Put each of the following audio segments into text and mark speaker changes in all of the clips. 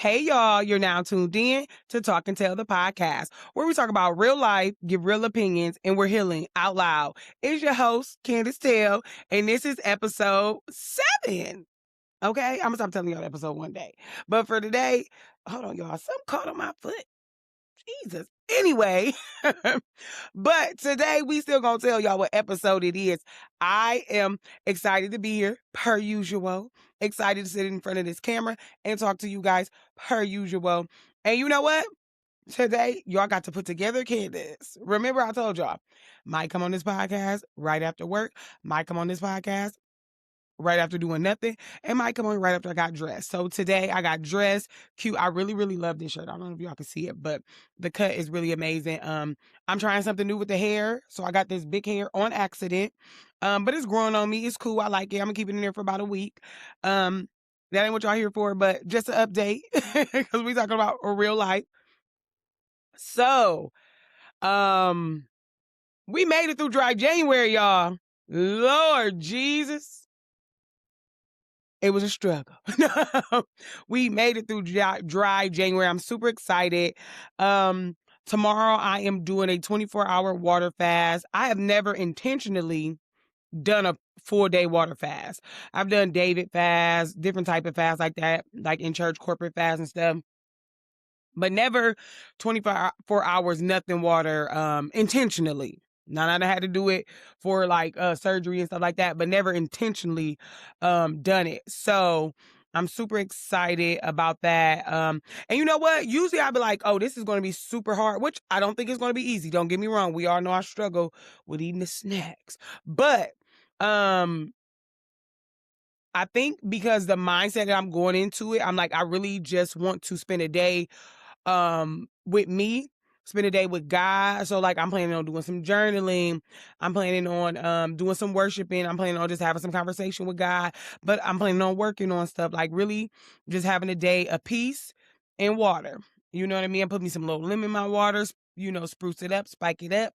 Speaker 1: Hey, y'all, you're now tuned in to Talk and Tell the podcast, where we talk about real life, give real opinions, and we're healing out loud. It's your host, Candace Tell, and this is episode 7. Okay, I'm gonna stop telling y'all episode one day. But for today, hold on, y'all. Something caught on my foot. Jesus. Anyway, but today we still gonna tell y'all what episode it is. I am excited to be here, per usual. Excited to sit in front of this camera and talk to you guys, per usual. And you know what? Today, y'all got to put together Candace. Remember, I told y'all, might come on this podcast right after work, might come on this podcast right after doing nothing, and might come on right after I got dressed. So today I got dressed, cute. I really, really love this shirt. I don't know if y'all can see it, but the cut is really amazing. I'm trying something new with the hair. So I got this big hair on accident. But it's growing on me. It's cool. I like it. I'm gonna keep it in there for about a week. That ain't what y'all here for, but just an update because we talking about a real life. So, we made it through dry January, y'all. Lord Jesus. It was a struggle. We made it through dry January. I'm super excited. Tomorrow I am doing a 24-hour water fast. I have never intentionally done a full day water fast. I've done David fast, different type of fast like that, like in church, corporate fast and stuff. But never 24 hours, nothing water, intentionally. Now I had to do it for like surgery and stuff like that, but never intentionally done it. So I'm super excited about that. And you know what? Usually I'd be like, oh, this is going to be super hard, which I don't think it's going to be easy. Don't get me wrong. We all know I struggle with eating the snacks. But I think because the mindset that I'm going into it, I'm like, I really just want to spend a day with me, spend a day with God. So like I'm planning on doing some journaling. I'm planning on doing some worshiping. I'm planning on just having some conversation with God. But I'm planning on working on stuff, like really just having a day of peace and water. You know what I mean? Put me some little lemon in my waters, spruce it up, spike it up.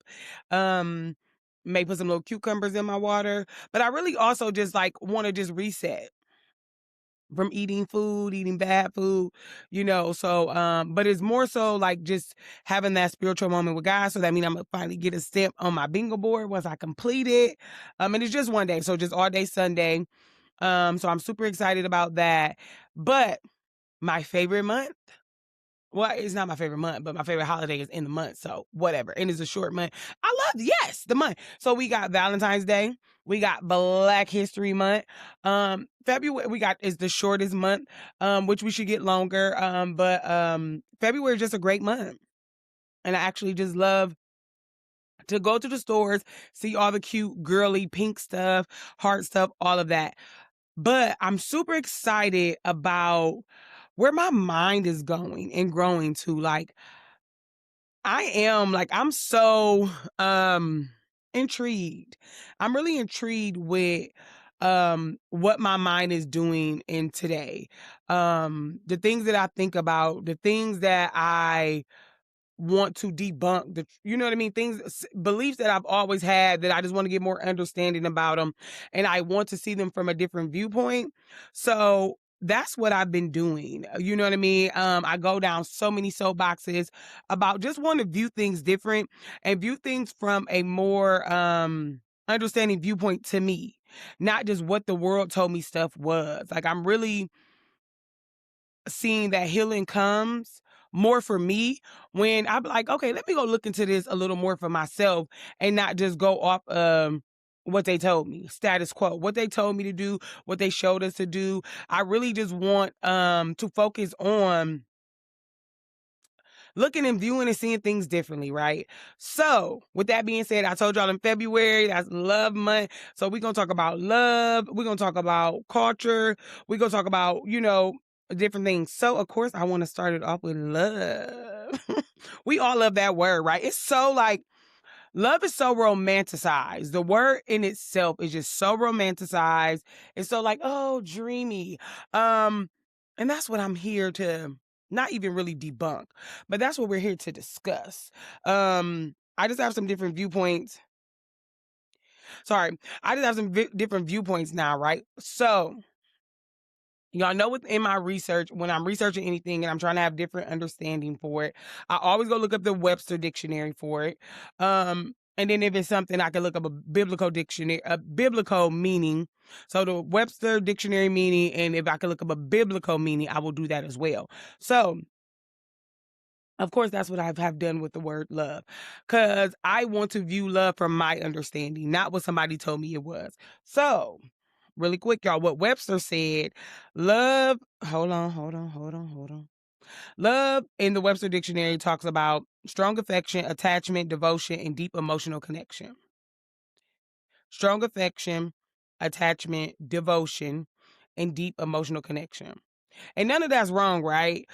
Speaker 1: May put some little cucumbers in my water. But I really also just like want to just reset from eating food, eating bad food, so but it's more so like just having that spiritual moment with God. So that means I'm gonna finally get a stamp on my bingo board once I complete it. And it's just one day, so just all day Sunday. So I'm super excited about that. But my favorite month, well, it's not my favorite month, but my favorite holiday is in the month. So whatever. And it's a short month. I love, yes, the month. So we got Valentine's Day. We got Black History Month. February is the shortest month, which we should get longer. But February is just a great month. And I actually just love to go to the stores, see all the cute, girly, pink stuff, heart stuff, all of that. But I'm super excited about where my mind is going and growing to. Like, I'm so intrigued. I'm really intrigued with what my mind is doing in today. The things that I think about, the things that I want to debunk, you know what I mean? Beliefs that I've always had that I just want to get more understanding about them, and I want to see them from a different viewpoint. So that's what I've been doing. You know what I mean? I go down so many soapboxes about just want to view things different and view things from a more understanding viewpoint to me, not just what the world told me stuff was. Like, I'm really seeing that healing comes more for me when I'm like, okay, let me go look into this a little more for myself and not just go off what they told me, status quo, what they told me to do, what they showed us to do. I really just want to focus on looking and viewing and seeing things differently, right? So with that being said, I told y'all in February, that's love month. So we're going to talk about love. We're going to talk about culture. We're going to talk about, different things. So of course I want to start it off with love. We all love that word, right? It's so like, love is so romanticized. The word in itself is just so romanticized. It's so like, oh, dreamy. And that's what I'm here to not even really debunk, but that's what we're here to discuss. I just have some different viewpoints. Sorry. I just have some different viewpoints now, right? So Y'all know within my research, when I'm researching anything and I'm trying to have different understanding for it, I always go look up the Webster dictionary for it. And then if it's something, I can look up a biblical dictionary, a biblical meaning. So the Webster dictionary meaning, and if I can look up a biblical meaning, I will do that as well. So of course, that's what I have done with the word love, because I want to view love from my understanding, not what somebody told me it was. So really quick, y'all, what Webster said, love, hold on. Love in the Webster Dictionary talks about strong affection, attachment, devotion, and deep emotional connection. Strong affection, attachment, devotion, and deep emotional connection. And none of that's wrong, right?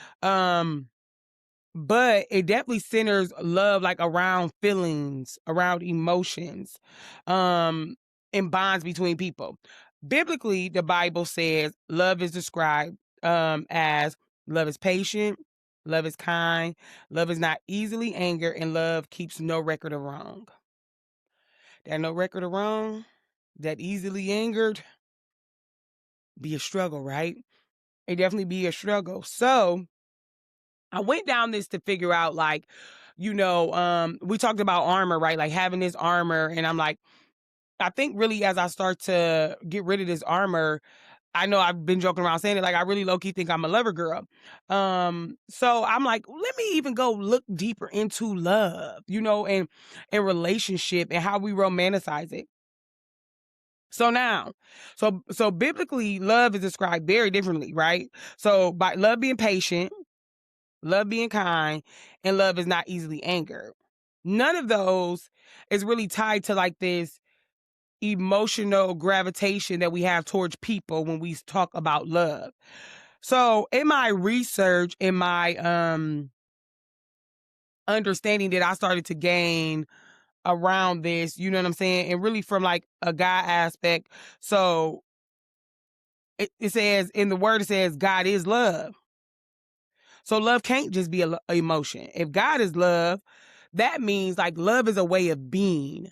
Speaker 1: But it definitely centers love like around feelings, around emotions, and bonds between people. Biblically, the Bible says love is described as love is patient, love is kind, love is not easily angered, and love keeps no record of wrong. That no record of wrong, that easily angered, be a struggle, right? It definitely be a struggle. So I went down this to figure out, like, we talked about armor, right? Like having this armor. And I'm like, I think really as I start to get rid of this armor, I know I've been joking around saying it, like I really low key think I'm a lover girl. So I'm like, let me even go look deeper into love, and relationship and how we romanticize it. So now, so biblically, love is described very differently, right? So by love being patient, love being kind, and love is not easily angered. None of those is really tied to like this emotional gravitation that we have towards people when we talk about love. So in my research, in my understanding that I started to gain around this, you know what I'm saying? And really from like a guy aspect. So it says in the word, it says God is love. So love can't just be a emotion. If God is love, that means like love is a way of being.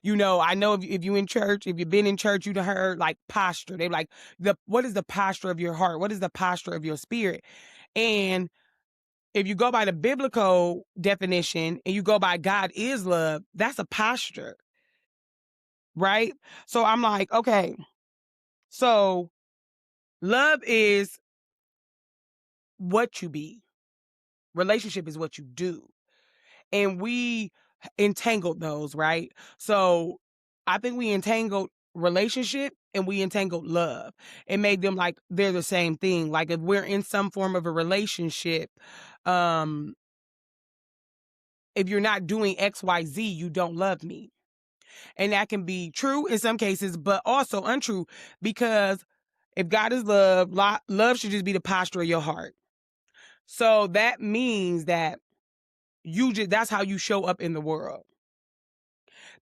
Speaker 1: I know if you in church, if you've been in church, you've heard like posture. They're like, what is the posture of your heart? What is the posture of your spirit? And if you go by the biblical definition and you go by God is love, that's a posture, right? So I'm like, okay, so love is what you be. Relationship is what you do. And we entangled those, right? So I think we entangled relationship and we entangled love and made them like they're the same thing. Like if we're in some form of a relationship, um, if you're not doing XYZ, you don't love me. And that can be true in some cases, but also untrue, because if God is love, love should just be the posture of your heart. So that means that that's how you show up in the world.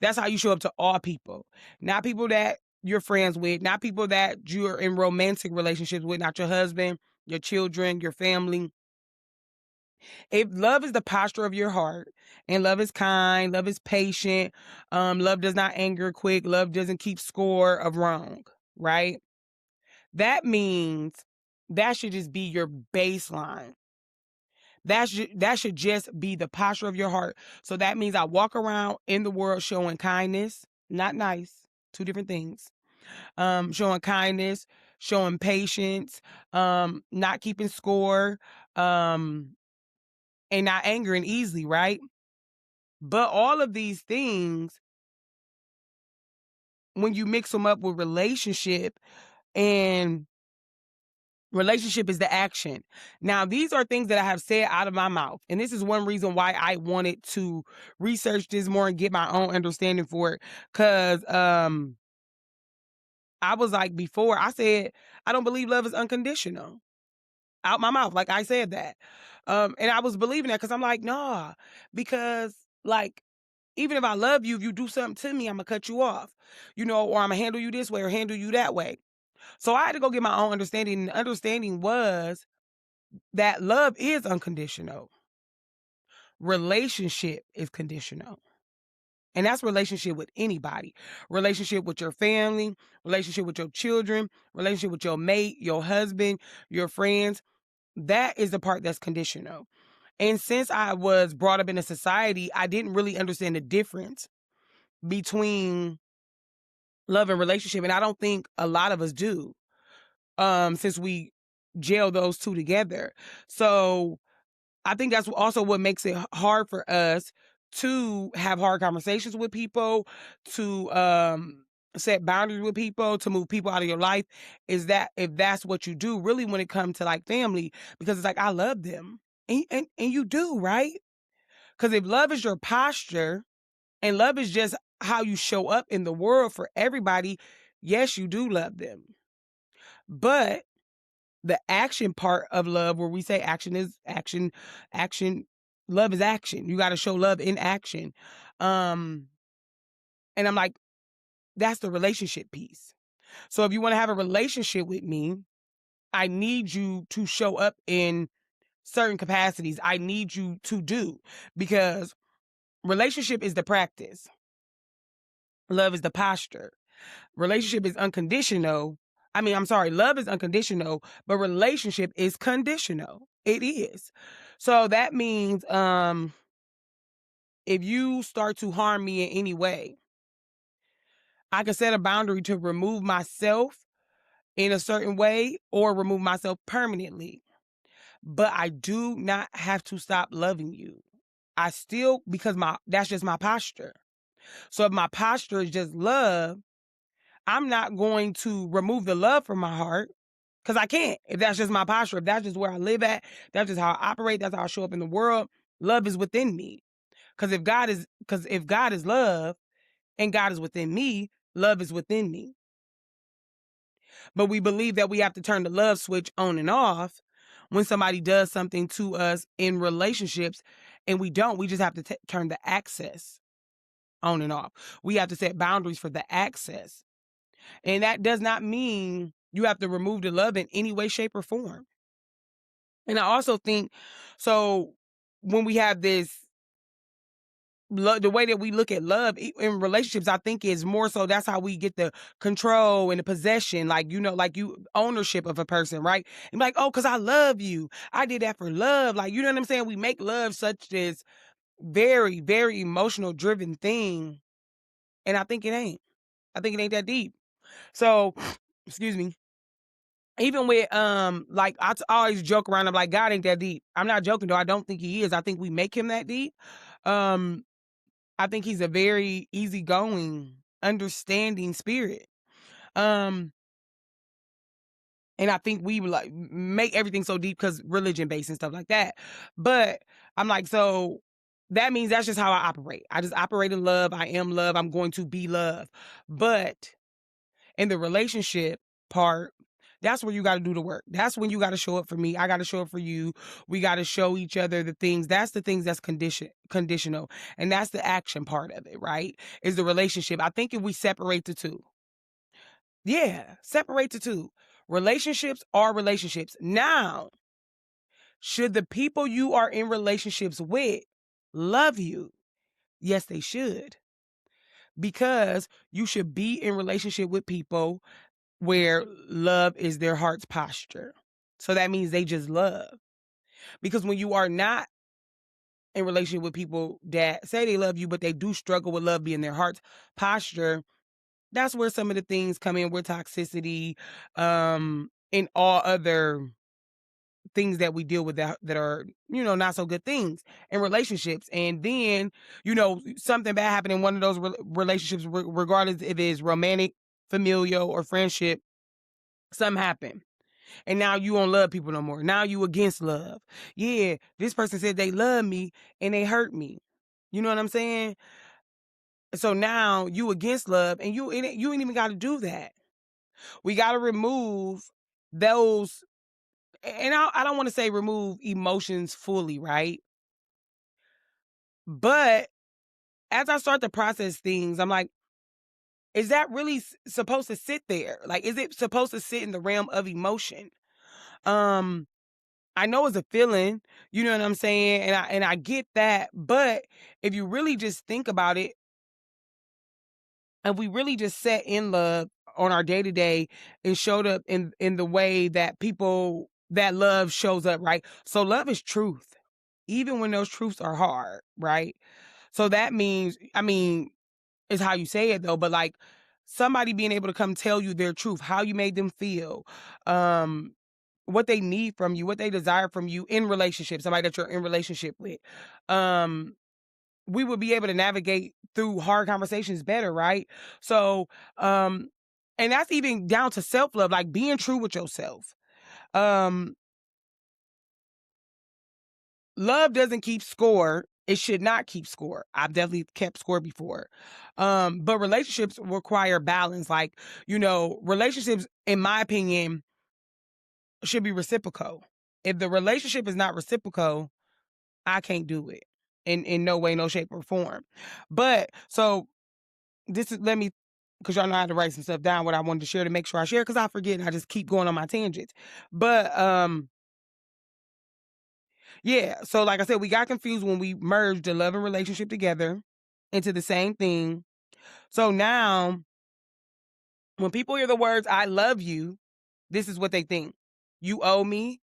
Speaker 1: That's how you show up to all people, not people that you're friends with, not people that you're in romantic relationships with, not your husband, your children, your family. If love is the posture of your heart, and love is kind, love is patient, love does not anger quick, love doesn't keep score of wrong, right? That means that should just be your baseline. That should just be the posture of your heart. So that means I walk around in the world showing kindness, not nice, two different things. Showing kindness, showing patience, not keeping score, and not angering easily, right? But all of these things, when you mix them up with relationship, and relationship is the action. Now, these are things that I have said out of my mouth. And this is one reason why I wanted to research this more and get my own understanding for it. Cause I was like, before I said, I don't believe love is unconditional. Out my mouth. Like I said that. And I was believing that because I'm like, nah, because like, even if I love you, if you do something to me, I'm gonna cut you off, or I'm gonna handle you this way or handle you that way. So I had to go get my own understanding. And the understanding was that love is unconditional. Relationship is conditional. And that's relationship with anybody. Relationship with your family, relationship with your children, relationship with your mate, your husband, your friends. That is the part that's conditional. And since I was brought up in a society, I didn't really understand the difference between love and relationship. And I don't think a lot of us do, since we jail those two together. So I think that's also what makes it hard for us to have hard conversations with people, to set boundaries with people, to move people out of your life, is that if that's what you do, really when it comes to like family, because it's like, I love them. And you do, right? Because if love is your posture and love is just how you show up in the world for everybody, yes, you do love them. But the action part of love, where we say action is action, love is action. You got to show love in action. And I'm like, that's the relationship piece. So if you want to have a relationship with me, I need you to show up in certain capacities. I need you to do, because relationship is the practice. Love is the posture. Relationship is unconditional. Love is unconditional, but relationship is conditional. It is. So that means if you start to harm me in any way, I can set a boundary to remove myself in a certain way or remove myself permanently. But I do not have to stop loving you. I still, because that's just my posture. So if my posture is just love, I'm not going to remove the love from my heart, because I can't. If that's just my posture, if that's just where I live at, that's just how I operate, that's how I show up in the world, love is within me. Because if God is love and God is within me, love is within me. But we believe that we have to turn the love switch on and off when somebody does something to us in relationships, and we don't. We just have to turn the access on and off. We have to set boundaries for the access. And that does not mean you have to remove the love in any way, shape, or form. And I also think, so when we have this, the way that we look at love in relationships, I think is more so that's how we get the control and the possession, like, like you ownership of a person, right? And like, oh, because I love you. I did that for love. Like, you know what I'm saying? We make love such this very, very emotional driven thing. And I think it ain't. I think it ain't that deep. So, excuse me. Even with like I always joke around, I'm like, God ain't that deep. I'm not joking though. I don't think he is. I think we make him that deep. Um, I think he's a very easygoing, understanding spirit. And I think we like make everything so deep because religion based and stuff like that. But I'm like, so that means that's just how I operate. I just operate in love. I am love. I'm going to be love. But in the relationship part, that's where you got to do the work. That's when you got to show up for me. I got to show up for you. We got to show each other the things. That's the things that's conditional. And that's the action part of it, right? Is the relationship. I think if we separate the two. Yeah, separate the two. Relationships are relationships. Now, should the people you are in relationships with love you? Yes, they should. Because you should be in relationship with people where love is their heart's posture. So that means they just love. Because when you are not in relationship with people that say they love you, but they do struggle with love being their heart's posture, that's where some of the things come in with toxicity, and all other things that we deal with that are, not so good things in relationships. And then, something bad happened in one of those relationships, regardless if it's romantic, familial, or friendship, something happened. And now you don't love people no more. Now you against love. Yeah, this person said they love me and they hurt me. You know what I'm saying? So now you against love, and you ain't even got to do that. We got to remove those, and I don't want to say remove emotions fully, right? But as I start to process things, I'm like, is that really supposed to sit there? Like, is it supposed to sit in the realm of emotion? I know it's a feeling, you know what I'm saying? And I get that, but if you really just think about it, and we really just sat in love on our day to day and showed up in the way that people that love shows up, right? So love is truth, even when those truths are hard, right? So that means, I mean, it's how you say it though, but like somebody being able to come tell you their truth, how you made them feel, um, what they need from you, what they desire from you in relationship, somebody that you're in relationship with. Um, we would be able to navigate through hard conversations better, right? So, um, and that's even down to self-love, like being true with yourself. Um, love doesn't keep score. It should not keep score. I've definitely kept score before. But relationships require balance. Like, relationships, in my opinion, should be reciprocal. If the relationship is not reciprocal, I can't do it in no way, no shape or form. But so this is, let me, because y'all know how to write some stuff down, what I wanted to share to make sure I share, because I forget and I just keep going on my tangents. But yeah, so like I said, we got confused when we merged the love and relationship together into the same thing. So now when people hear the words I love you, this is what they think. You owe me,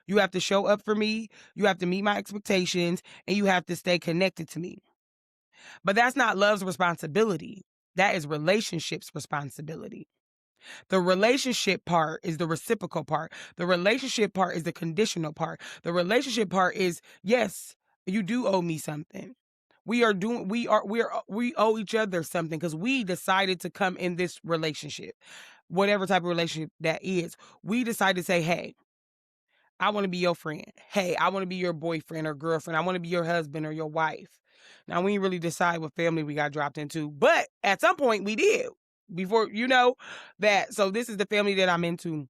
Speaker 1: you have to show up for me, you have to meet my expectations, and you have to stay connected to me. But that's not love's responsibility. That is relationship's responsibility. The relationship part is the reciprocal part. The relationship part is the conditional part. The relationship part is, yes, you do owe me something. We owe each other something because we decided to come in this relationship, whatever type of relationship that is. We decided to say, hey, I want to be your friend. Hey, I want to be your boyfriend or girlfriend. I want to be your husband or your wife. Now, we didn't really decide what family we got dropped into, but at some point we did before, that. So this is the family that I'm into.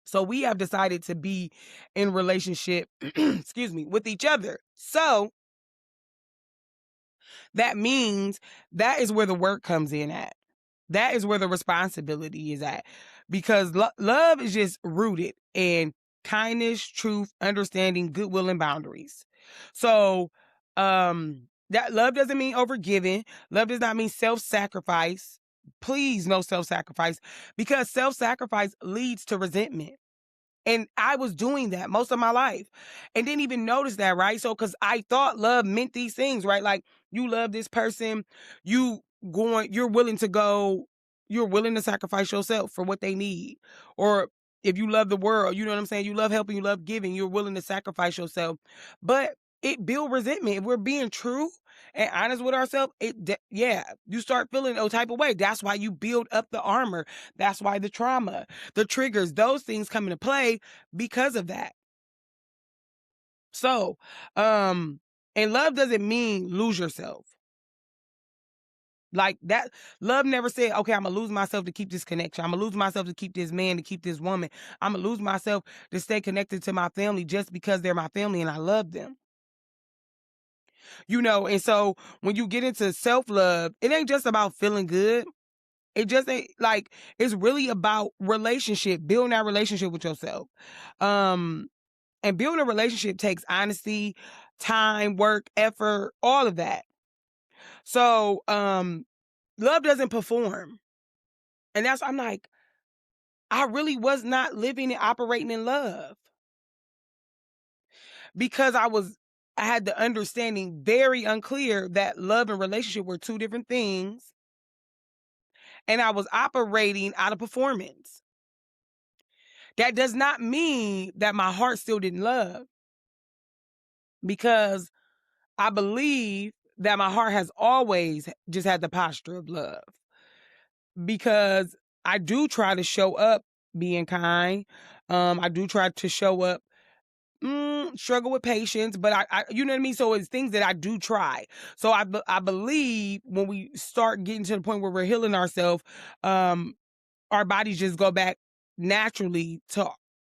Speaker 1: So we have decided to be in relationship, excuse me, with each other. So that means that is where the work comes in at. That is where the responsibility is at, because love is just rooted in kindness, truth, understanding, goodwill, and boundaries. So, that love doesn't mean overgiving. Love does not mean self-sacrifice. Please, no self-sacrifice, because self-sacrifice leads to resentment. And I was doing that most of my life and didn't even notice that, right? So, because I thought love meant these things, right? Like, you love this person, you you're willing to go, you're willing to sacrifice yourself for what they need. Or if you love the world, you know what I'm saying? You love helping, you love giving, you're willing to sacrifice yourself. But it build resentment. If we're being true and honest with ourselves, yeah, you start feeling a type of way. That's why you build up the armor. That's why the trauma, the triggers, those things come into play because of that. So, and love doesn't mean lose yourself. Like that, love never said, okay, I'm gonna lose myself to keep this connection. I'm gonna lose myself to keep this man, to keep this woman. I'm gonna lose myself to stay connected to my family just because they're my family and I love them. And so when you get into self-love, it ain't just about feeling good. It just ain't like, it's really about relationship, building that relationship with yourself. Um, and building a relationship takes honesty, time, work, effort, all of that. So, love doesn't perform. And that's, I'm like, I really was not living and operating in love because I had the understanding very unclear that love and relationship were two different things. And I was operating out of performance. That does not mean that my heart still didn't love, because I believe that my heart has always just had the posture of love, because I do try to show up being kind. I do try to show up, struggle with patience, but you know what I mean? So it's things that I do try. So I believe when we start getting to the point where we're healing ourselves, our bodies just go back naturally to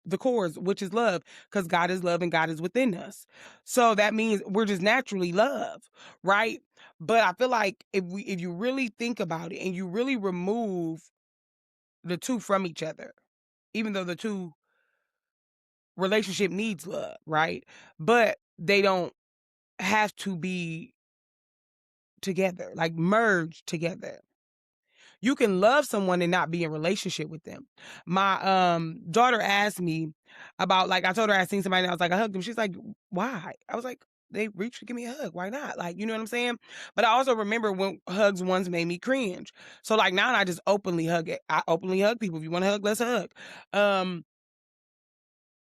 Speaker 1: the cores, which is love, because God is love and God is within us. So that means we're just naturally love, right? But I feel like if you really think about it and you really remove the two from each other, even though the two relationship needs love, right? But they don't have to be together, like merged together. You can love someone and not be in relationship with them. My daughter asked me about, like, I told her I seen somebody and I was like, I hugged them. She's like, why? I was like, they reached to give me a hug. Why not? Like, you know what I'm saying? But I also remember when hugs once made me cringe. So like now I just openly hug it. I openly hug people. If you want to hug, let's hug. Um,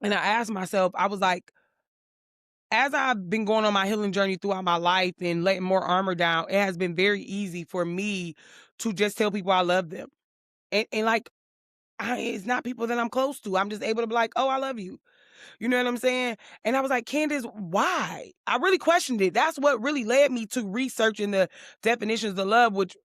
Speaker 1: and I asked myself, I was like, as I've been going on my healing journey throughout my life and letting more armor down, it has been very easy for me to just tell people I love them. And like, it's not people that I'm close to. I'm just able to be like, oh, I love you. You know what I'm saying? And I was like, Candace, why? I really questioned it. That's what really led me to researching the definitions of love, which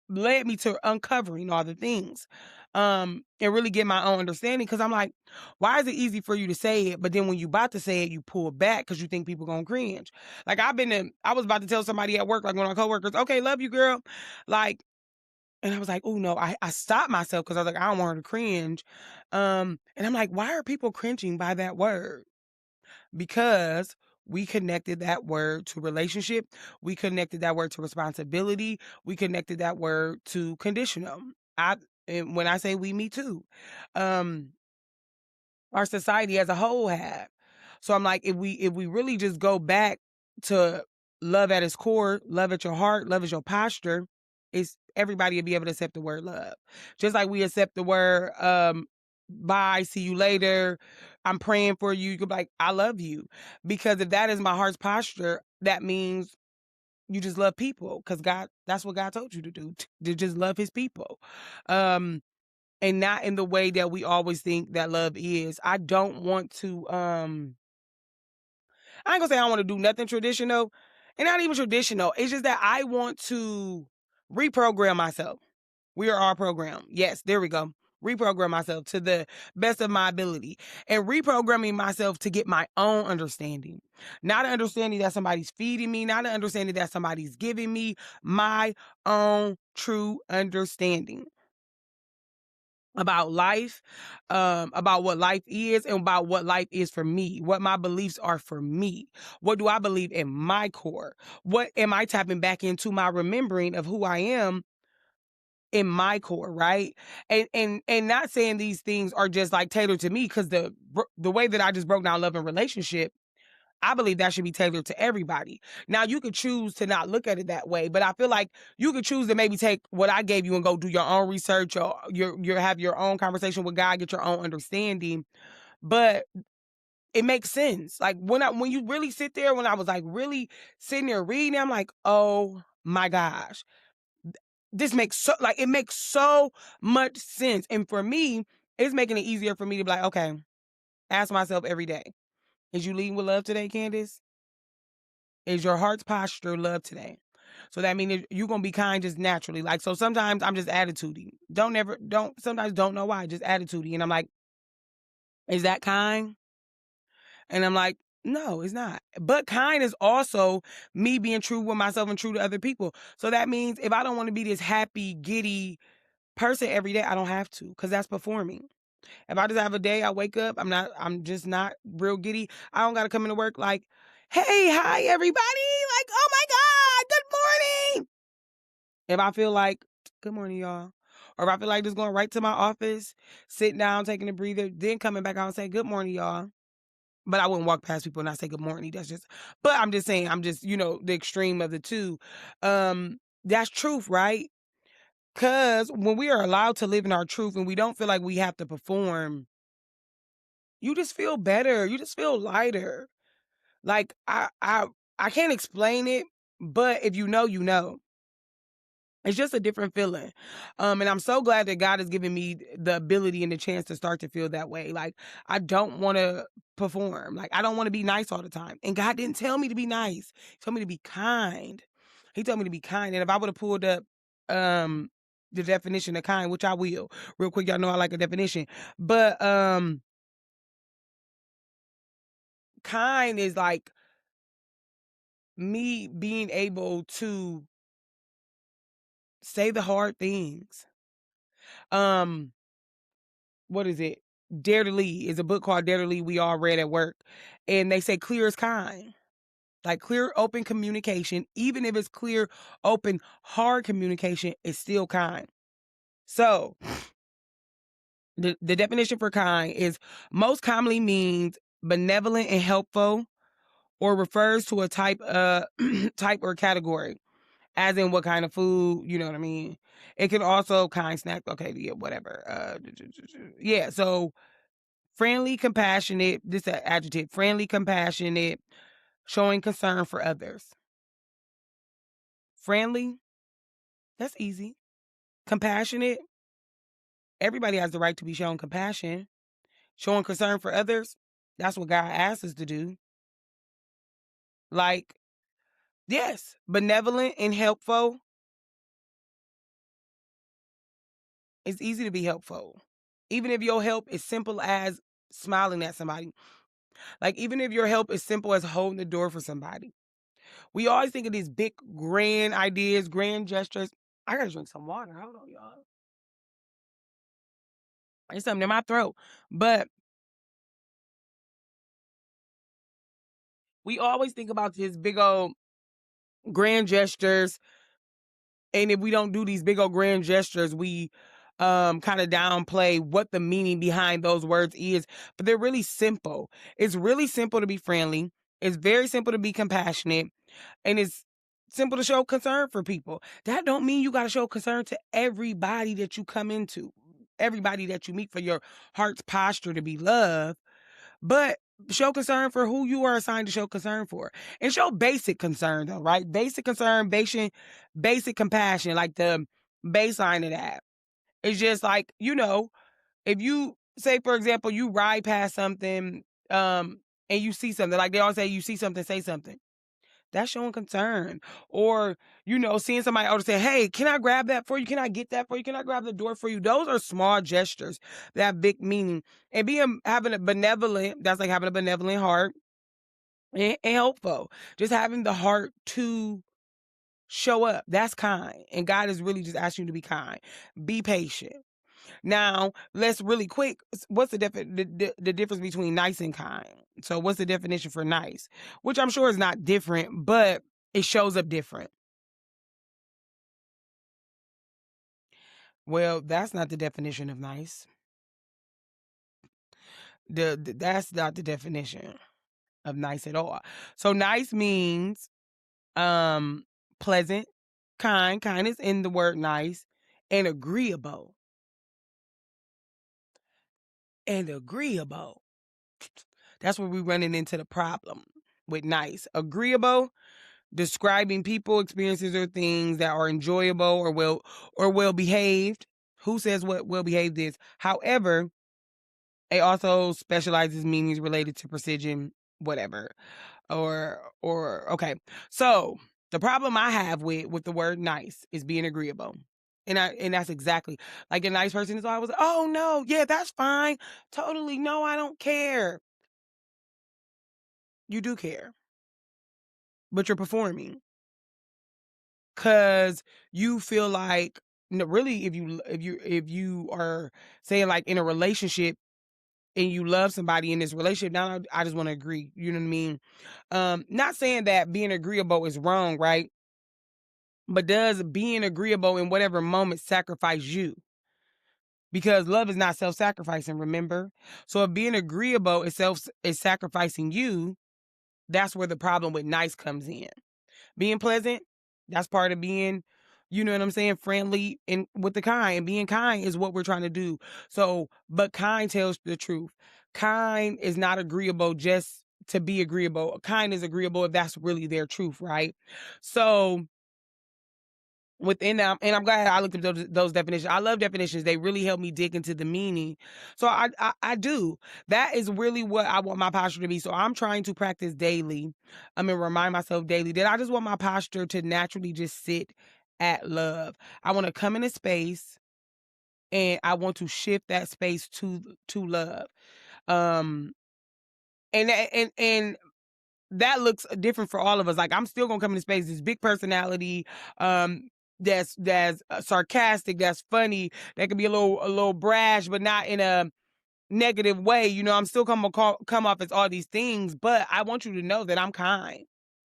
Speaker 1: led me to uncovering all the things. And really get my own understanding. Cause I'm like, why is it easy for you to say it? But then when you about to say it, you pull back because you think people gonna cringe. Like I was about to tell somebody at work, like one of my coworkers, okay, love you, girl. Like, and I was like, oh no, I stopped myself because I was like, I don't want her to cringe. And I'm like, why are people cringing by that word? Because we connected that word to relationship. We connected that word to responsibility. We connected that word to conditional. And when I say we, me too. Um, our society as a whole have. So I'm like, if we really just go back to love at its core, love at your heart, love is your posture, it's everybody will be able to accept the word love. Just like we accept the word bye, see you later, I'm praying for you. You could be like, I love you. Because if that is my heart's posture, that means you just love people. Because God, that's what God told you to do, to just love his people. Um, and not in the way that we always think that love is. I don't want to I ain't gonna say I don't want to do nothing traditional, and not even traditional. It's just that I want to reprogram myself. We are all programmed. Yes, there we go. Reprogram myself to the best of my ability, and reprogramming myself to get my own understanding. Not an understanding that somebody's feeding me, not an understanding that somebody's giving me, my own true understanding about life, about what life is and about what life is for me, what my beliefs are for me. What do I believe in my core? What am I tapping back into my remembering of who I am in my core, right? And not saying these things are just like tailored to me, because the way that I just broke down love and relationship, I believe that should be tailored to everybody. Now, you could choose to not look at it that way, but I feel like you could choose to maybe take what I gave you and go do your own research, or you have your own conversation with God, get your own understanding. But it makes sense. Like when you really sit there, when I was like really sitting there reading, I'm like, oh my gosh, this makes it makes so much sense. And for me, it's making it easier for me to be like, okay, ask myself every day, is you leading with love today, Candace? Is your heart's posture love today? So that means you're gonna be kind just naturally. Like, so sometimes I'm just attitudey. Sometimes don't know why, just attitudey. And I'm like, is that kind? And I'm like, no, it's not. But kind is also me being true with myself and true to other people. So that means if I don't want to be this happy, giddy person every day, I don't have to, because that's performing. If I just have a day, I wake up, I'm just not real giddy. I don't gotta come into work like, hey, hi everybody. Like, oh my God, good morning. If I feel like, good morning, y'all. Or if I feel like just going right to my office, sitting down, taking a breather, then coming back out and say, good morning, y'all. But I wouldn't walk past people and not say good morning. But I'm just saying, I'm just, the extreme of the two. That's truth, right? Because when we are allowed to live in our truth and we don't feel like we have to perform, you just feel better. You just feel lighter. Like I can't explain it, but if you know, you know. It's just a different feeling. And I'm so glad that God has given me the ability and the chance to start to feel that way. Like, I don't want to perform. Like, I don't want to be nice all the time. And God didn't tell me to be nice. He told me to be kind. He told me to be kind. And if I would have pulled up the definition of kind, which I will, real quick, y'all know I like a definition. But kind is like me being able to say the hard things. What is it? Dare to Lead is a book called Dare to Lead we all read at work. And they say clear is kind. Like clear, open communication, even if it's clear, open, hard communication, is still kind. So the definition for kind is most commonly means benevolent and helpful, or refers to a type type or category, as in what kind of food, you know what I mean? It can also kind snack, okay, yeah, whatever. Yeah, so friendly, compassionate, this is an adjective, friendly, compassionate, showing concern for others. Friendly, that's easy. Compassionate, everybody has the right to be shown compassion. Showing concern for others, that's what God asks us to do. Like, yes, benevolent and helpful. It's easy to be helpful. Even if your help is simple as smiling at somebody. Like, even if your help is simple as holding the door for somebody. We always think of these big, grand ideas, grand gestures. I gotta drink some water. Hold on, y'all. There's something in my throat. But we always think about these big old grand gestures. And if we don't do these big old grand gestures, we kind of downplay what the meaning behind those words is. But they're really simple. It's really simple to be friendly. It's very simple to be compassionate. And it's simple to show concern for people. That don't mean you got to show concern to everybody that you come into, everybody that you meet, for your heart's posture to be loved. But show concern for who you are assigned to show concern for. And show basic concern, though, right? Basic concern, basic compassion, like the baseline of that. It's just like, if you say, for example, you ride past something, and you see something, like they always say, you see something, say something. That's showing concern. Or, seeing somebody else say, hey, can I grab that for you? Can I get that for you? Can I grab the door for you? Those are small gestures that have big meaning. And having a benevolent, that's like having a benevolent heart, and helpful. Just having the heart to show up. That's kind. And God is really just asking you to be kind. Be patient. Now, let's really quick. What's the difference between nice and kind? So what's the definition for nice? Which I'm sure is not different, but it shows up different. Well, that's not the definition of nice. That's not the definition of nice at all. So nice means pleasant, kind is in the word nice, and agreeable. And agreeable. That's where we're running into the problem with nice. Agreeable, describing people, experiences, or things that are enjoyable or well behaved. Who says what well behaved is? However, it also specializes meanings related to precision, whatever. Or okay. So the problem I have with the word nice is being agreeable. And that's exactly like a nice person is always, oh no, yeah, that's fine. Totally, no, I don't care. You do care, but you're performing. Cause you feel like, no, really, if you are saying, like, in a relationship and you love somebody in this relationship, now I just want to agree. You know what I mean? Not saying that being agreeable is wrong, right? But does being agreeable in whatever moment sacrifice you? Because love is not self-sacrificing, remember? So if being agreeable is sacrificing you, that's where the problem with nice comes in. Being pleasant, that's part of being, you know what I'm saying, friendly and with the kind. And being kind is what we're trying to do. So, but kind tells the truth. Kind is not agreeable just to be agreeable. Kind is agreeable if that's really their truth, right? So within that, and I'm glad I looked up those definitions. I love definitions. They really help me dig into the meaning. So I do. That is really what I want my posture to be. So I'm trying to practice daily. I mean, remind myself daily that I just want my posture to naturally just sit at love. I want to come in a space and I want to shift that space to love. Um and that looks different for all of us. Like, I'm still gonna come into space, this big personality, that's sarcastic, that's funny, that could be a little brash, but not in a negative way. I'm still come off as all these things, but I want you to know that I'm kind.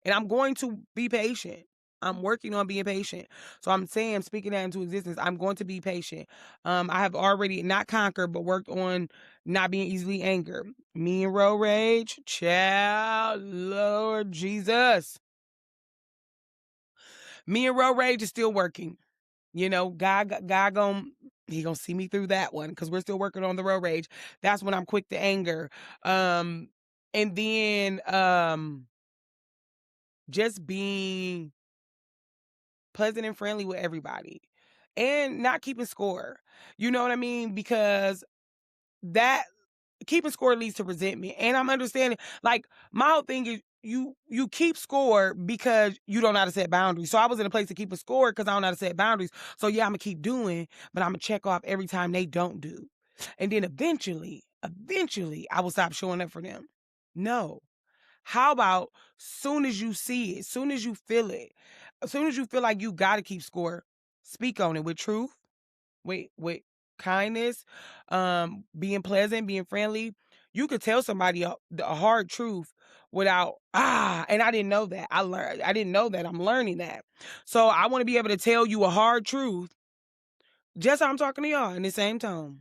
Speaker 1: And I'm going to be patient. I'm working on being patient. So I'm saying, speaking that into existence, I'm going to be patient. I have already not conquered, but worked on not being easily angered. Me and road rage, child, Lord Jesus. Me and road rage is still working. You know, God he gonna see me through that one because we're still working on the road rage. That's when I'm quick to anger. And then just being pleasant and friendly with everybody and not keeping score. You know what I mean? Because that keeping score leads to resentment. And I'm understanding, like, my whole thing is you keep score because you don't know how to set boundaries. So I was in a place to keep a score because I don't know how to set boundaries. So yeah, I'm gonna keep doing, but I'm gonna check off every time they don't do. And then eventually, I will stop showing up for them. No. How about soon as you see it, soon as you feel it, as soon as you feel like you gotta keep score, speak on it with truth, with kindness, being pleasant, being friendly. You could tell somebody a hard truth without and I didn't know that. I didn't know that. I'm learning that. So I want to be able to tell you a hard truth just how I'm talking to y'all in the same tone.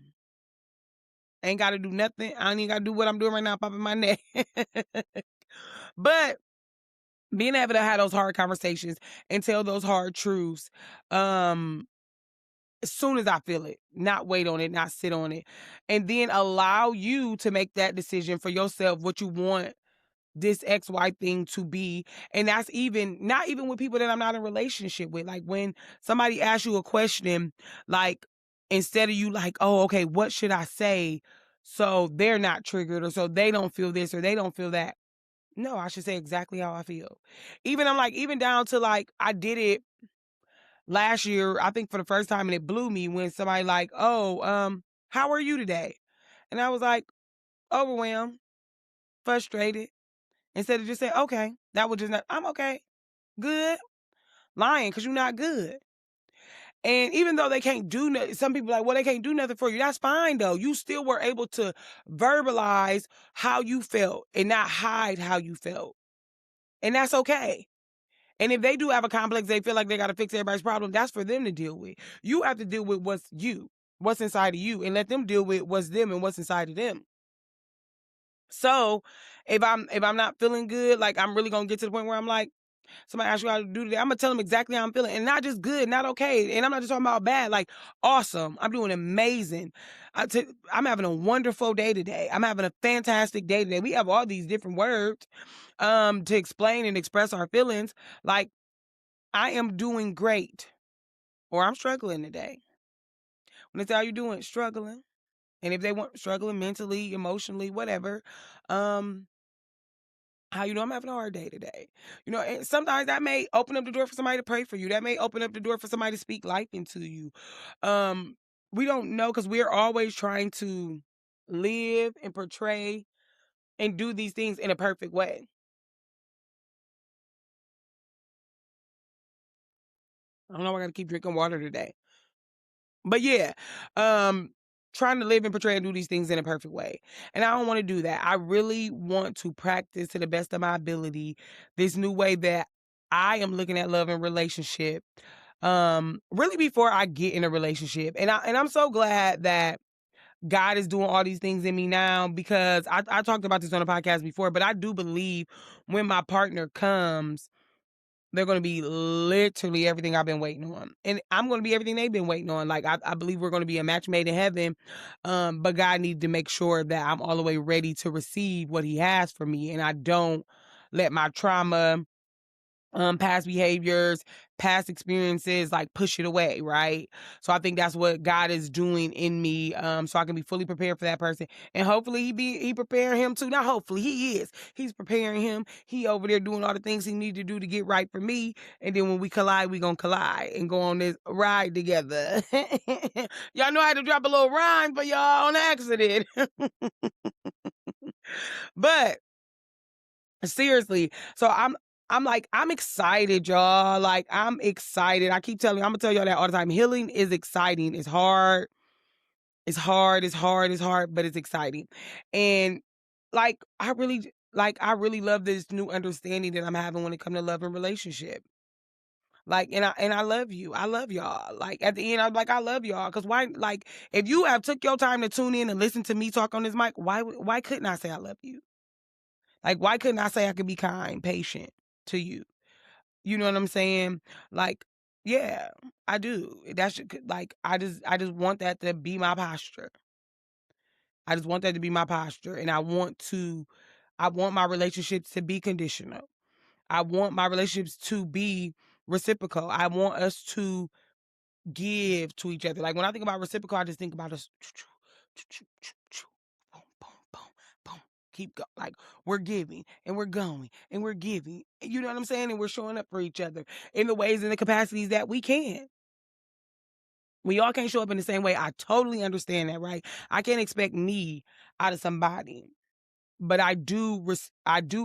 Speaker 1: Ain't got to do nothing. I ain't even got to do what I'm doing right now, popping my neck. But being able to have those hard conversations and tell those hard truths, as soon as I feel it, not wait on it, not sit on it, and then allow you to make that decision for yourself, what you want this XY thing to be. And that's even not even with people that I'm not in a relationship with. Like when somebody asks you a question, like instead of you like, oh, okay, what should I say? So they're not triggered or so they don't feel this or they don't feel that. No, I should say exactly how I feel. Even I'm like, even down to like, I did it last year, I think for the first time, and it blew me when somebody like, oh, how are you today? And I was like, overwhelmed, frustrated. Instead of just saying, okay, that was just not, I'm okay, good, lying because you're not good. And even though they can't do nothing, some people like, well, they can't do nothing for you. That's fine though. You still were able to verbalize how you felt and not hide how you felt. And that's okay. And if they do have a complex, they feel like they got to fix everybody's problem. That's for them to deal with. You have to deal with what's inside of you, and let them deal with what's them and what's inside of them. So if I'm not feeling good, like I'm really gonna get to the point where I'm like, somebody asks you how to do today, I'm gonna tell them exactly how I'm feeling, and not just good, not okay, and I'm not just talking about bad, like awesome. I'm doing amazing. I'm having a wonderful day today. I'm having a fantastic day today. We have all these different words to explain and express our feelings. Like I am doing great, or I'm struggling today. When they say, how you doing? Struggling. And if they want struggling mentally, emotionally, whatever, um, how you know I'm having a hard day today. You know, and sometimes that may open up the door for somebody to pray for you. That may open up the door for somebody to speak life into you. Um, we don't know because we're always trying to live and portray and do these things in a perfect way. I don't know. I got to keep drinking water today. But yeah, um, trying to live and portray and do these things in a perfect way. And I don't want to do that. I really want to practice to the best of my ability this new way that I am looking at love and relationship. Really before I get in a relationship. And I'm so glad that God is doing all these things in me now because I talked about this on a podcast before, but I do believe when my partner comes they're going to be literally everything I've been waiting on. And I'm going to be everything they've been waiting on. Like, I believe we're going to be a match made in heaven. But God needs to make sure that I'm all the way ready to receive what he has for me. And I don't let my trauma, past behaviors, past experiences, like push it away, right? So I think that's what God is doing in me, so I can be fully prepared for that person, and hopefully he preparing him too. Not hopefully, he is. He's preparing him. He over there doing all the things he need to do to get right for me, and then when we collide, we gonna collide and go on this ride together. Y'all know how to drop a little rhyme for y'all on accident, but seriously. So I'm like, I'm excited, y'all. Like, I'm excited. I keep telling you, I'm gonna tell y'all that all the time. Healing is exciting. It's hard. It's hard. It's hard. It's hard, but it's exciting. And like, I really like, I really love this new understanding that I'm having when it comes to love and relationship. Like, and I love you. I love y'all. Like, at the end, I'm like, I love y'all. Cause why, like, if you have took your time to tune in and listen to me talk on this mic, why couldn't I say I love you? Like, why couldn't I say I could be kind, patient to you? You know what I'm saying? Like, yeah, I do. That should, like, I just want that to be my posture. I just want that to be my posture. And I want my relationships to be conditional. I want my relationships to be reciprocal. I want us to give to each other. Like, when I think about reciprocal, I just think about us. Boom, boom, boom, boom. Keep going. Like, we're giving and we're going and we're giving. You know what I'm saying? And we're showing up for each other in the ways and the capacities that we can. We all can't show up in the same way. I totally understand that, right? I can't expect me out of somebody. But I do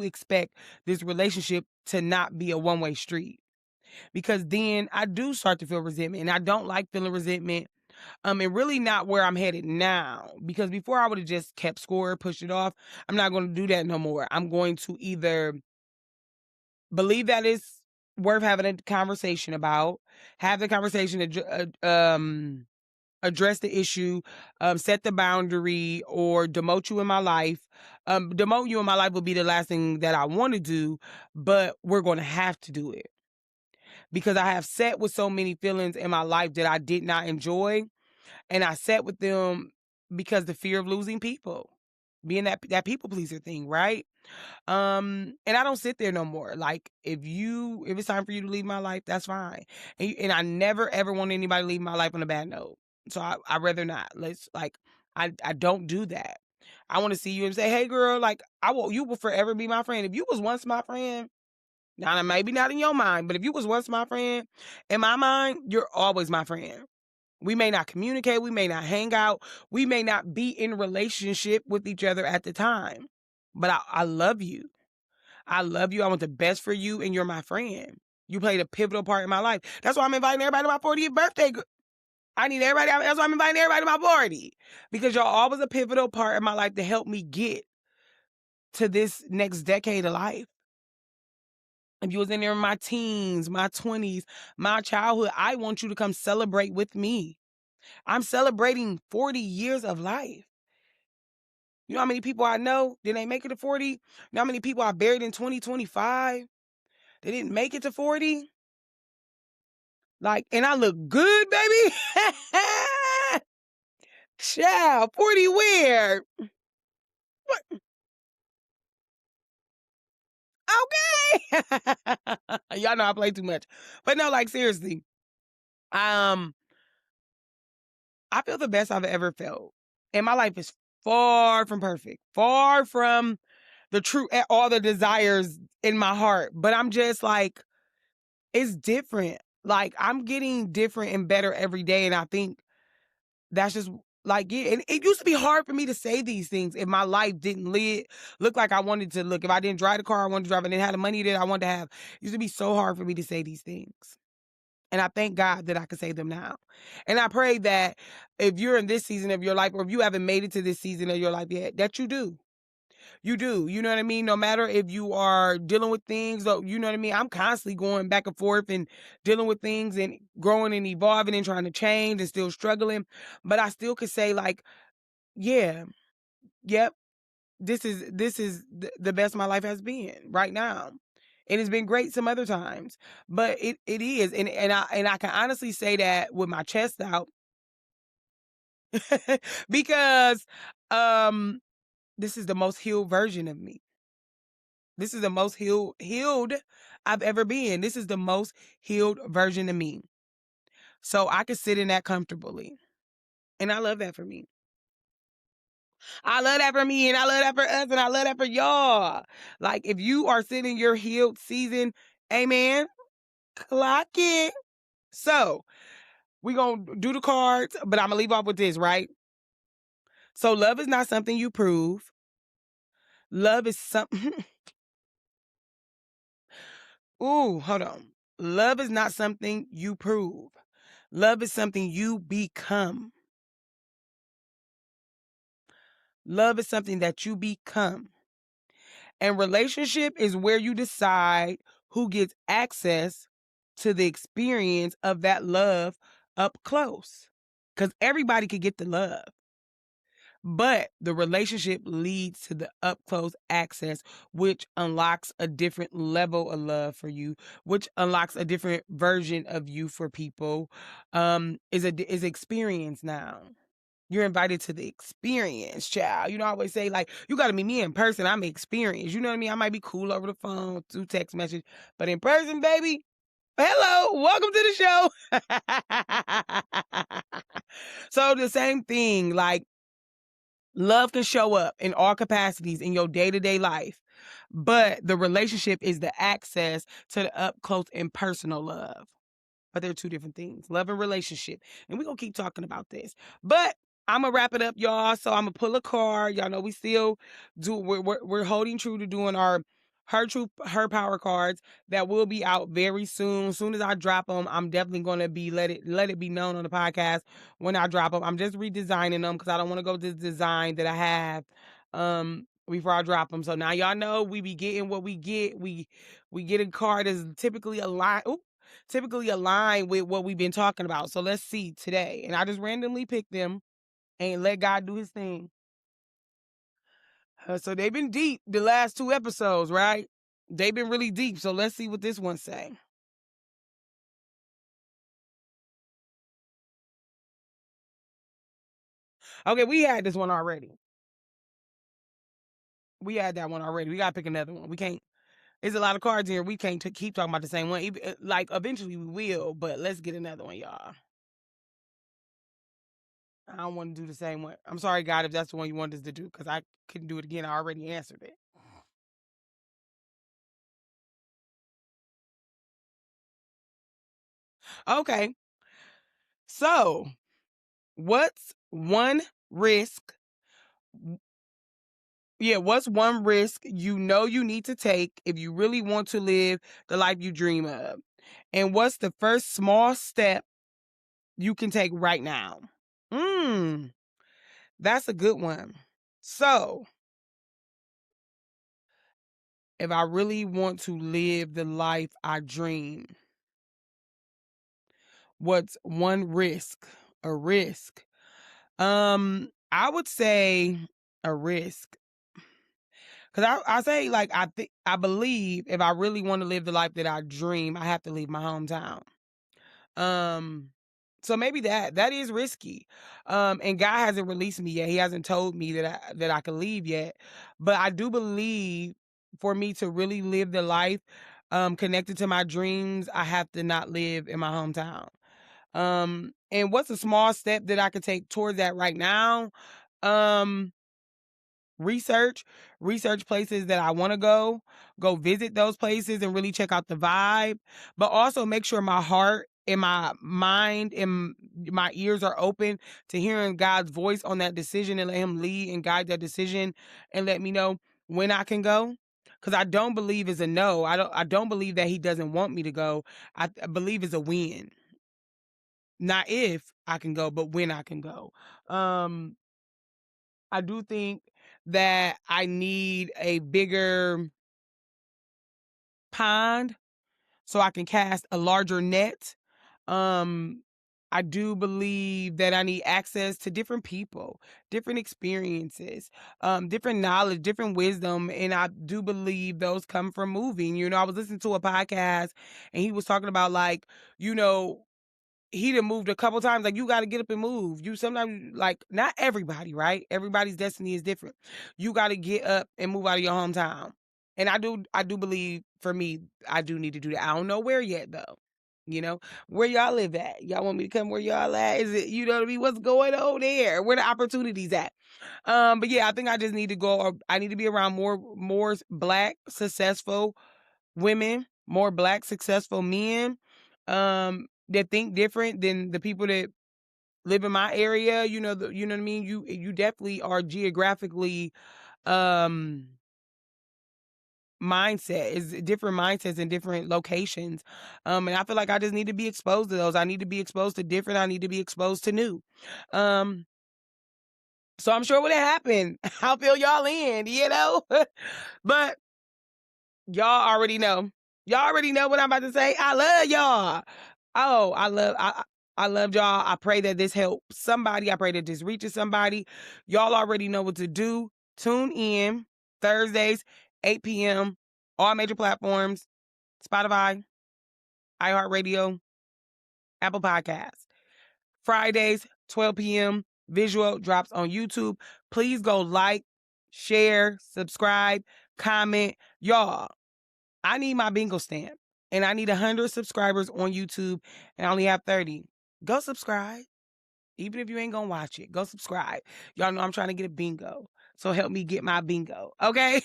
Speaker 1: expect this relationship to not be a one-way street, because then I do start to feel resentment, and I don't like feeling resentment. And really not where I'm headed now, because before I would have just kept score, pushed it off. I'm not going to do that no more. I'm going to either believe that it's worth having a conversation about, have the conversation, address the issue, set the boundary, or demote you in my life. Demote you in my life would be the last thing that I want to do, but we're going to have to do it, because I have sat with so many feelings in my life that I did not enjoy, and I sat with them because the fear of losing people, being that people pleaser thing, right? And I don't sit there no more. Like, if it's time for you to leave my life, that's fine. And I never ever want anybody to leave my life on a bad note. So I rather not. I don't do that. I want to see you and say, hey girl, like, you will forever be my friend. If you was once my friend, now maybe not in your mind, but if you was once my friend, in my mind, you're always my friend. We may not communicate, we may not hang out, we may not be in relationship with each other at the time, but I love you. I love you. I want the best for you, and you're my friend. You played a pivotal part in my life. That's why I'm inviting everybody to my 40th birthday. I need everybody. That's why I'm inviting everybody to my party, because y'all always a pivotal part in my life to help me get to this next decade of life. If you was in there in my teens, my 20s, my childhood, I want you to come celebrate with me. I'm celebrating 40 years of life. You know how many people I know that ain't make it to 40? You know how many people I buried in 2025? They didn't make it to 40? Like, and I look good, baby. Child, 40 where? What? Okay. Y'all know I play too much. But no, like, seriously. Um, I feel the best I've ever felt. And my life is far from perfect. Far from the true, all the desires in my heart. But I'm just like, it's different. Like, I'm getting different and better every day. And I think that's just like it. And it used to be hard for me to say these things if my life didn't look like I wanted to look. If I didn't drive the car I wanted to drive and didn't have the money that I wanted to have, it used to be so hard for me to say these things. And I thank God that I can say them now. And I pray that if you're in this season of your life, or if you haven't made it to this season of your life yet, that you do. You do. You know what I mean? No matter if you are dealing with things, or, you know what I mean? I'm constantly going back and forth and dealing with things and growing and evolving and trying to change and still struggling. But I still could say, like, yeah, yep, this is the best my life has been right now. And it's been great some other times. But it is. And I can honestly say that with my chest out. Because this is the most healed version of me. This is the most healed I've ever been. This is the most healed version of me. So I can sit in that comfortably. And I love that for me. I love that for me, and I love that for us, and I love that for y'all. Like, if you are sitting in your healed season, amen, clock it. So we going to do the cards, but I'm going to leave off with this, right? So love is not something you prove. Love is something... Ooh, hold on. Love is not something you prove. Love is something you become. Love is something that you become. And relationship is where you decide who gets access to the experience of that love up close. Because everybody could get the love. But the relationship leads to the up close access, which unlocks a different level of love for you, which unlocks a different version of you for people. Is experience now. You're invited to the experience, child. You know, I always say, like, you got to meet me in person. I'm experienced. You know what I mean? I might be cool over the phone, through text message, but in person, baby, hello, welcome to the show. So the same thing, like, love can show up in all capacities in your day-to-day life, but the relationship is the access to the up close and personal love. But they're two different things, love and relationship. And we're going to keep talking about this. But I'm going to wrap it up, y'all. So I'm going to pull a card. Y'all know we still we're holding true to doing our Her Truth, Her Power cards that will be out very soon. As soon as I drop them, I'm definitely going to be let it be known on the podcast when I drop them. I'm just redesigning them because I don't want to go to the design that I have before I drop them. So now y'all know we be getting what we get. We get a card that's typically aligned with what we've been talking about. So let's see today. And I just randomly picked them and let God do his thing. So they've been deep the last 2 episodes, right? They've been really deep. So let's see what this one say. Okay, we had this one already. We had that one already. We got to pick another one. We can't. There's a lot of cards here. We can't keep talking about the same one. Like, eventually we will, but let's get another one, y'all. I don't want to do the same one. I'm sorry, God, if that's the one you wanted us to do, because I couldn't do it again. I already answered it. Okay. So, what's one risk? Yeah, what's one risk you know you need to take if you really want to live the life you dream of? And what's the first small step you can take right now? That's a good one. So, if I really want to live the life I dream, what's one risk? A risk. I would say a risk. Cause I say, like, I believe if I really want to live the life that I dream, I have to leave my hometown. Um, so maybe that is risky. And God hasn't released me yet. He hasn't told me that I can leave yet. But I do believe for me to really live the life connected to my dreams, I have to not live in my hometown. And what's a small step that I could take towards that right now? Um, research places that I want to go visit those places and really check out the vibe, but also make sure my heart and my mind and my ears are open to hearing God's voice on that decision and let him lead and guide that decision and let me know when I can go. Cuz I don't believe it's a no. I don't believe that he doesn't want me to go. I believe it's a win. Not if I can go, but when I can go. Um I do think that I need a bigger pond so I can cast a larger net. Um, I do believe that I need access to different people, different experiences, different knowledge, different wisdom. And I do believe those come from moving. You know, I was listening to a podcast and he was talking about, like, you know, he done moved a couple times. Like, you got to get up and move. You sometimes, like, not everybody, right? Everybody's destiny is different. You got to get up and move out of your hometown. And I do believe for me, I do need to do that. I don't know where yet though. You know, where y'all live at? Y'all want me to come where y'all at? Is it, you know what I mean? What's going on there? Where the opportunities at? But yeah, I think I just need to go, or I need to be around more black successful women, more black successful men, that think different than the people that live in my area. You know what I mean? You definitely are geographically um mindset is different mindsets in different locations. And I feel like I just need to be exposed to those. I need to be exposed to different. I need to be exposed to new. Um so I'm sure when it happen, I'll fill y'all in, you know? But Y'all already know. Y'all already know what I'm about to say. I love y'all. Oh, I love y'all. I pray that this helps somebody. I pray that this reaches somebody. Y'all already know what to do. Tune in Thursdays, 8 p.m. all major platforms, Spotify, iHeartRadio, Apple Podcasts. Fridays, 12 p.m. Visual drops on YouTube. Please go like, share, subscribe, comment. Y'all, I need my bingo stamp. And I need 100 subscribers on YouTube, and I only have 30. Go subscribe. Even if you ain't gonna watch it, go subscribe. Y'all know I'm trying to get a bingo. So help me get my bingo, okay?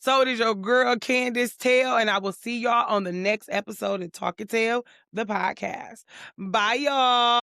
Speaker 1: So it is your girl, Candace Tale, and I will see y'all on the next episode of Talk and Tell, the podcast. Bye, y'all.